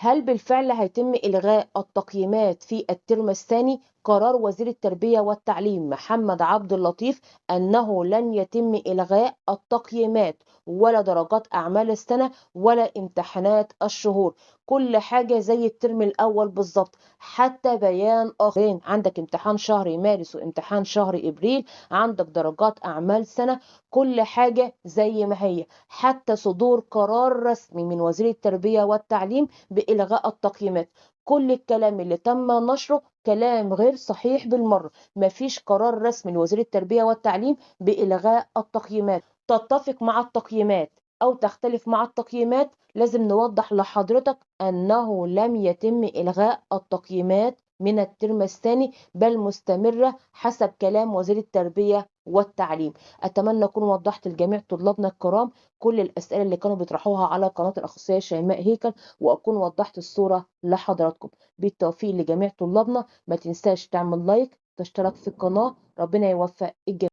هل بالفعل هيتم إلغاء التقييمات في الترم الثاني؟ قرار وزير التربية والتعليم محمد عبد اللطيف أنه لن يتم إلغاء التقييمات ولا درجات أعمال السنة ولا امتحانات الشهور. كل حاجة زي الترم الأول بالظبط، حتى بيان آخر. عندك امتحان شهر مارس وامتحان شهر إبريل، عندك درجات أعمال سنة، كل حاجة زي ما هي، حتى صدور قرار رسمي من وزير التربية والتعليم بإلغاء التقييمات. كل الكلام اللي تم نشره كلام غير صحيح بالمرة. مفيش قرار رسمي لوزير التربية والتعليم بإلغاء التقييمات. تتفق مع التقييمات أو تختلف مع التقييمات، لازم نوضح لحضرتك أنه لم يتم إلغاء التقييمات من الترم الثاني، بل مستمرة حسب كلام وزير التربية والتعليم. أتمنى أكون وضحت لجميع طلابنا الكرام كل الأسئلة اللي كانوا بيطرحوها على قناة الأخصائية شيماء هيكل، وأكون وضحت الصورة لحضراتكم. بالتوفيق لجميع طلابنا. ما تنساش تعمل لايك، تشترك في القناة. ربنا يوفق الجميع.